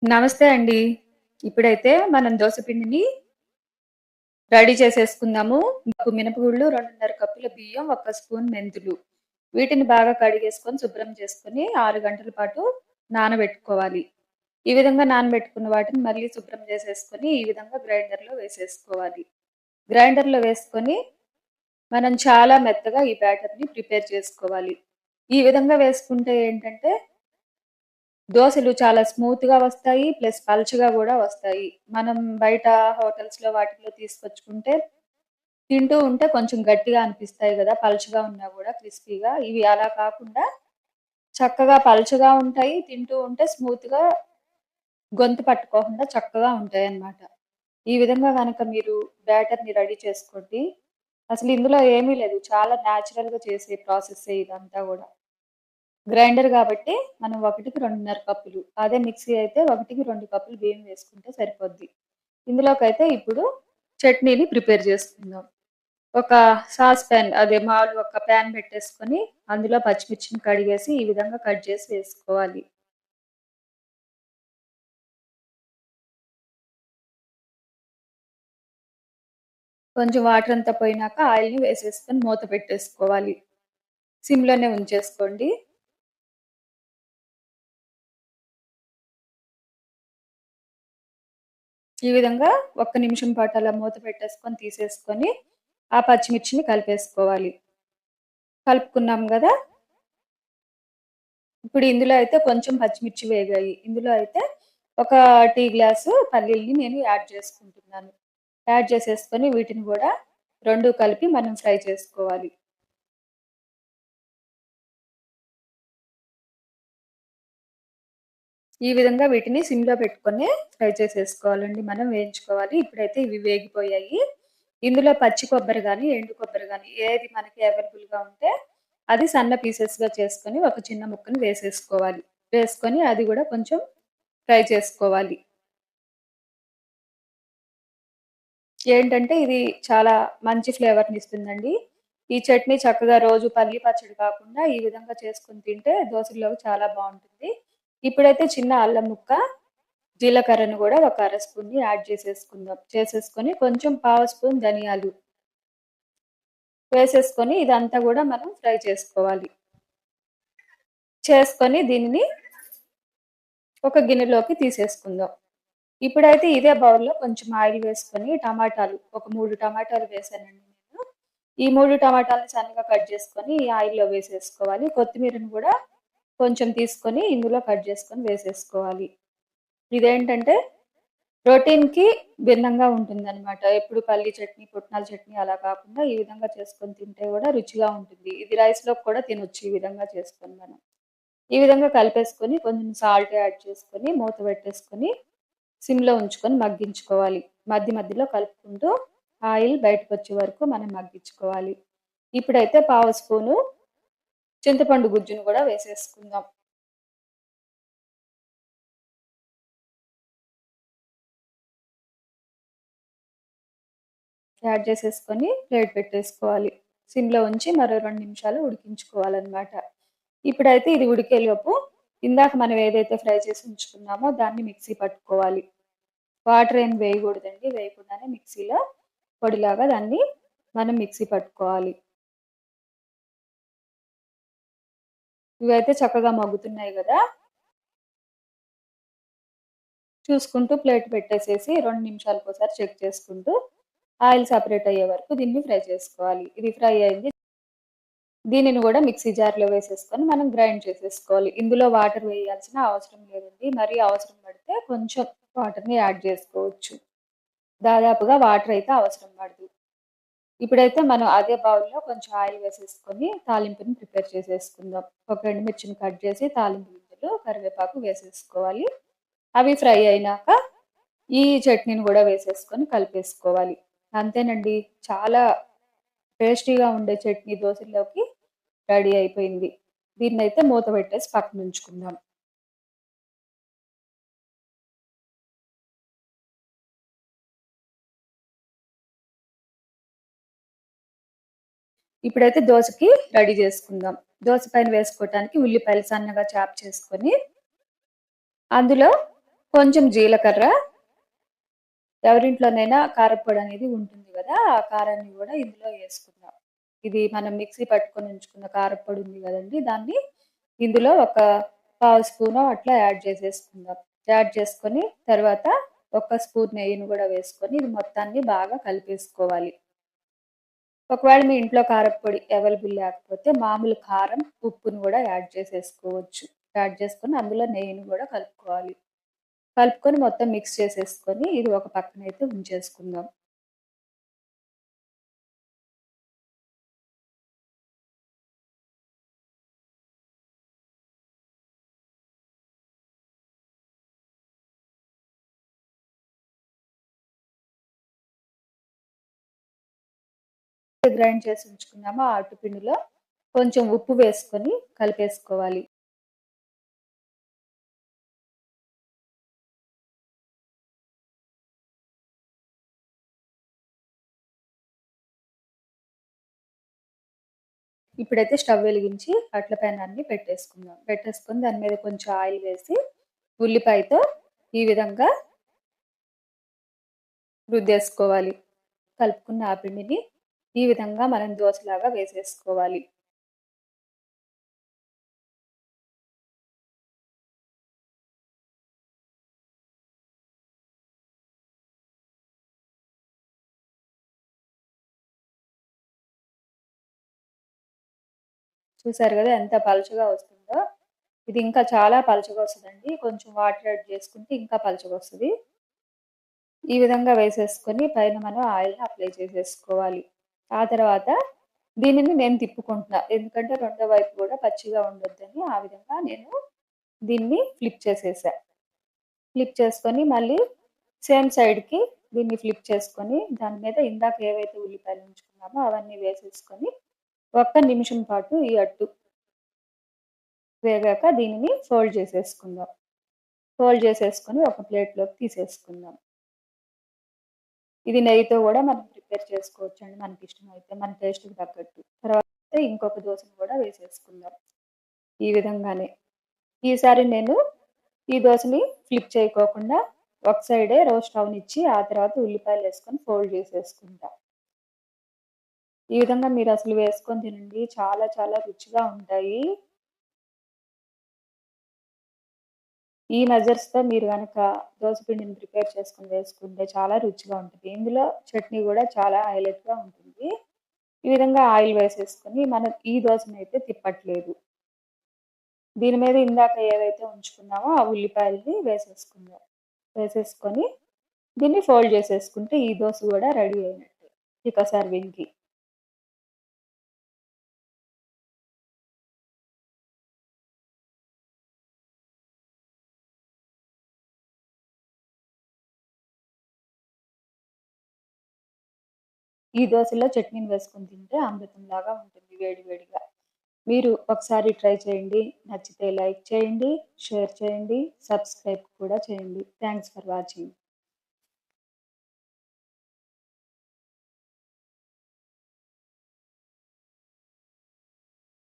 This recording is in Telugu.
నమస్తే అండి. ఇప్పుడైతే మనం దోస పిండిని రెడీ చేసేసుకుందాము. మినపగుళ్ళు, 2:30 కప్పుల బియ్యం, 1 స్పూన్ మెంతులు. వీటిని బాగా కడిగేసుకొని, శుభ్రం చేసుకొని 6 గంటల పాటు నానబెట్టుకోవాలి. ఈ విధంగా నానబెట్టుకున్న వాటిని మళ్ళీ శుభ్రం చేసేసుకొని, ఈ విధంగా గ్రైండర్‌లో వేసేసుకోవాలి. గ్రైండర్‌లో వేసుకొని, మనం చాలా మెత్తగా ఈ బ్యాటర్‌ని ప్రిపేర్ చేసుకోవాలి. ఈ విధంగా వేసుకుంటే ఏంటంటే దోసలు చాలా స్మూత్‌గా వస్తాయి. ప్లస్ పల్చగా గూడా వస్తాయి. మనం బయట హోటల్స్‌లో వాటిల్లో తీసుకొచ్చుకుంటే తింటూ ఉంటే కొంచెం గట్టిగా అనిపిస్తాయి గదా! పల్చగా ఉన్నా గూడా క్రిస్పీగా. ఇవి అలా కాకుండా చక్కగా పల్చగా ఉంటాయి. తింటూ ఉంటే స్మూత్‌గా గొంతు పట్టుకోకుండా చక్కగా ఉంటాయన్నమాట. ఈ విధంగా గనక మీరు బ్యాటర్‌ని రెడీ చేసుకోండి. అసలు ఇందులో ఏమీ లేదు. చాలా నేచురల్‌గా చేసే ప్రాసెస్సే ఇదంతా గూడా. గ్రైండర్ గాబట్టి మనం 1కి 2:30 కప్పులు. అదే మిక్సీ అయితే 1కి 2 కప్పులు బియ్యం వేసుకుంటే సరిపోద్ది. ఇందులోకైతే ఇప్పుడు చట్నీని ప్రిపేర్ చేసుకుందాం. ఒక సాస్ పాన్ అదే మాములుగా ఒక పాన్ పెట్టేసుకొని, అందులో పచ్చిమిర్చిని కడిగేసి ఈ విధంగా కట్ చేసి వేసుకోవాలి. కొంచెం వాటర్ అంతా పోయినాక ఆయిల్‌ని వేసేసుకొని మూత పెట్టేసుకోవాలి. సిమ్‌లోనే ఉంచేసుకోండి. ఈ విధంగా ఒక్క నిమిషం పాటు అలా మూత పెట్టేసుకొని తీసేసుకొని, ఆ పచ్చిమిర్చిని కలిపేసుకోవాలి. కలుపుకున్నాం గదా! ఇప్పుడు ఇందులో అయితే కొంచెం పచ్చిమిర్చి వేగాయి. ఇందులో అయితే ఒక టీ గ్లాసు పల్లీలని నేను యాడ్ చేసుకుంటున్నాను. యాడ్ చేసేసుకొని వీటిని గూడా 2 కలిపి మనం ఫ్రై చేసుకోవాలి. ఈ విధంగా వీటిని సిమ్‌లో పెట్టుకొని ఫ్రై చేసేసుకోవాలండి. మనం వేయించుకోవాలి. ఇప్పుడైతే ఇవి వేగిపోయాయి. ఇందులో పచ్చి కొబ్బరి గాని, ఎండు కొబ్బరి గాని ఏది మనకి అవైలబుల్‌గా ఉంటే అది సన్న పీసెస్‌గా చేసుకొని ఒక చిన్న ముక్కని వేసేసుకోవాలి. వేసుకొని అది గూడా కొంచెం ఫ్రై చేసుకోవాలి. ఏంటంటే ఇది చాలా మంచి ఫ్లేవర్‌నిస్తుందండి. ఈ చట్నీ చక్కగా రోజు పల్లీ పచ్చడి కాకుండా ఈ విధంగా చేసుకొని తింటే దోసల్లోకి చాలా బావుంటుంది. ఇప్పుడైతే చిన్న అల్లం ముక్క, జీలకర్రను గూడా ఒక అర స్పూన్‌ని యాడ్ చేసేసుకుందాం. చేసేసుకొని కొంచెం పావు స్పూన్ ధనియాలు వేసేసుకొని ఇదంతా గూడా మనం ఫ్రై చేసుకోవాలి. చేసుకొని దీనిని ఒక గిన్నెలోకి తీసేసుకుందాం. ఇప్పుడైతే ఇదే బౌల్‌లో కొంచెం ఆయిల్ వేసుకొని టమాటాలు ఒక 3 టమాటాలు వేసానండి నేను. ఈ 3 టమాటాలను సన్నగా కట్ చేసుకొని ఈ ఆయిల్‌లో వేసేసుకోవాలి. కొత్తిమీరను గూడా కొంచెం తీసుకొని ఇందులో కట్ చేసుకొని వేసేసుకోవాలి. ఇదేంటంటే ప్రోటీన్‌కి భిన్నంగా ఉంటుందనమాట. ఎప్పుడు పల్లి చట్నీ, పుట్నాల చట్నీ అలా కాకుండా ఈ విధంగా చేసుకొని తింటే గూడా రుచిగా ఉంటుంది. ఇది రైస్‌లోకి కూడా తినొచ్చు ఈ విధంగా చేసుకొని మనం. ఈ విధంగా కలిపేసుకొని కొంచెం సాల్ట్ యాడ్ చేసుకొని మూత పెట్టేసుకొని సిమ్‌లో ఉంచుకొని మగ్గించుకోవాలి. మధ్య మధ్యలో కలుపుకుంటూ ఆయిల్ బయటకొచ్చే వరకు మనం మగ్గించుకోవాలి. ఇప్పుడైతే పావు స్పూను చింతపండు గుజ్జును గూడా వేసేసుకుందాం. యాడ్ చేసేసుకొని ప్లేట్ పెట్టేసుకోవాలి. సిమ్‌లో ఉంచి మరో 2 నిమిషాలు ఉడికించుకోవాలనమాట. ఇప్పుడైతే ఇది ఉడికేలోపు ఇందాక మనం ఏదైతే ఫ్రై చేసి ఉంచుకున్నామో దాన్ని మిక్సీ పట్టుకోవాలి. వాటర్ ఏం వేయగూడదండి. వేయకుండానే మిక్సీలో పొడిలాగా దాన్ని మనం మిక్సీ పట్టుకోవాలి. ఇవైతే చక్కగా మగ్గుతున్నాయి గదా! చూసుకుంటూ ప్లేట్ పెట్టేసేసి 2 నిమిషాలకోసారి చెక్ చేసుకుంటూ ఆయిల్ సెపరేట్ అయ్యే వరకు దీన్ని ఫ్రై చేసుకోవాలి. ఇది ఫ్రై అయింది. దీనిని గూడా మిక్సీ జార్‌లో వేసేసుకొని మనం గ్రైండ్ చేసేసుకోవాలి. ఇందులో వాటర్ వేయాల్సిన అవసరం లేదండి. మరీ అవసరం పడితే కొంచెం వాటర్‌ని యాడ్ చేసుకోవచ్చు. దాదాపుగా వాటర్ అయితే అవసరం పడదు. ఇప్పుడైతే మనం అదే బౌల్‌లో కొంచెం ఆయిల్ వేసేసుకొని తాలింపుని ప్రిపేర్ చేసేసుకుందాం. ఒక ఎండుమిర్చిని కట్ చేసి తాలింపు గింజలు, కరివేపాకు వేసేసుకోవాలి. అవి ఫ్రై అయినాక ఈ చట్నీని గూడా వేసేసుకొని కలిపేసుకోవాలి. అంతేనండి. చాలా టేస్టీగా ఉండే చట్నీ దోసల్లోకి రెడీ అయిపోయింది. దీన్నైతే మూత పెట్టేసి పక్కనుంచుకుందాం. ఇప్పుడైతే దోసకి రెడీ చేసుకుందాం. దోస పైన వేసుకోవటానికి ఉల్లిపాయలు సన్నగా చాప్ చేసుకొని, అందులో కొంచెం జీలకర్ర, ఎవరింట్లోనైనా కారప్పొడి అనేది ఉంటుంది గదా! ఆ కారాన్ని గూడా ఇందులో యేసుకుందాం. ఇది మనం మిక్సీ పట్టుకొని ఉంచుకున్న కారప్పొడి ఉంది గదండీ! దాన్ని ఇందులో ఒక పావు స్పూనో అట్లా యాడ్ చేసేసుకుందాం. యాడ్ చేసుకొని తర్వాత ఒక స్పూన్ నెయ్యిని గూడా వేసుకొని ఇది మొత్తాన్ని బాగా కలిపేసుకోవాలి. ఒకవేళ మీ ఇంట్లో కారప్పొడి అవైలబుల్ లేకపోతే మామూలు కారం, ఉప్పుని గూడా యాడ్ చేసేసుకోవచ్చు. యాడ్ చేసుకొని అందులో నెయ్యిని గూడా కలుపుకోవాలి. కలుపుకొని మొత్తం మిక్స్ చేసేసుకొని ఇది ఒక పక్కనైతే ఉంచేసుకుందాం. గ్రైండ్ చేసి ఉంచుకున్నామో ఆ అట్టుపిండిలో కొంచెం ఉప్పు వేసుకొని కలిపేసుకోవాలి. ఇప్పుడైతే స్టవ్ వెలిగించి అట్ల పెనాన్ని పెట్టేసుకుందాం. పెట్టేసుకొని దాని మీద కొంచెం ఆయిల్ వేసి ఉల్లిపాయతో ఈ విధంగా రుద్దేసుకోవాలి. కలుపుకున్న ఆ పిండిని ఈ విధంగా మనం దోసలాగా వేసేసుకోవాలి. చూసారు గదా! ఎంత పలుచగా వస్తుందో. ఇది ఇంకా చాలా పలుచగా వస్తదండి. కొంచెం వాటర్ యాడ్ చేసుకుంటే ఇంకా పలుచగొస్తది. ఈ విధంగా వేసేసుకొని పైన మనం ఆయిల్‌ని అప్లై చేసేసుకోవాలి. ఆ తర్వాత దీనిని నేను తిప్పుకుంటున్నా. ఎందుకంటే రెండో వైపు గూడా పచ్చిగా ఉండొద్దని ఆ విధంగా నేను దీన్ని ఫ్లిప్ చేసేసా. ఫ్లిప్ చేసుకొని మళ్ళీ సేమ్ సైడ్‌కి దీన్ని ఫ్లిప్ చేసుకొని దాని మీద ఇందాక ఏవైతే ఉల్లిపాయలు ఉంచుకున్నామో అవన్నీ వేసేసుకొని ఒక్క నిమిషం పాటు ఈ అట్టు వేగాక దీనిని ఫోల్డ్ చేసేసుకుందాం. ఫోల్డ్ చేసేసుకొని ఒక ప్లేట్‌లోకి తీసేసుకుందాం. ఇది నెయ్యితో గూడా మనం ప్రిపేర్ చేసుకోవచ్చండి మనకిష్టమైతే మన టేస్ట్‌కి తగ్గట్టు. తర్వాత ఇంకొక దోసని గూడా వేసేసుకుందాం. ఈ విధంగానే. ఈసారి నేను ఈ దోసని ఫ్లిప్ చేయకోకుండా ఒక సైడే రోస్ట్ అవ్వనిచ్చి ఆ తర్వాత ఉల్లిపాయలేసుకొని ఫోల్డ్ చేసేసుకుంటా. ఈ విధంగా మీరసలు వేసుకొని తినండి. చాలా చాలా రుచిగా ఉంటాయి. ఈ మెజర్స్‌తో మీరు గనక దోస పిండిని ప్రిపేర్ చేసుకొని వేసుకుంటే చాలా రుచిగా ఉంటది. ఇందులో చట్నీ గూడా చాలా హైలైట్‌గా ఉంటుంది. ఈ విధంగా ఆయిల్ వేసేసుకొని మనం ఈ దోసనైతే తిప్పట్లేదు. దీని మీద ఇందాక ఏవైతే ఉంచుకున్నామో ఆ ఉల్లిపాయలని వేసేసుకుందాం. వేసేసుకొని దీన్ని ఫోల్డ్ చేసేసుకుంటే ఈ దోస గూడా రెడీ అయినట్టే. ఇక సర్వింగ్‌కి. ఈ దోసలో చట్నీని వేసుకొని తింటే అమృతంలాగా ఉంటుంది వేడి వేడిగా. మీరు ఒకసారి ట్రై చేయండి. నచ్చితే లైక్ చేయండి, షేర్ చేయండి, సబ్స్క్రైబ్ కూడా చేయండి. Thanks for watching.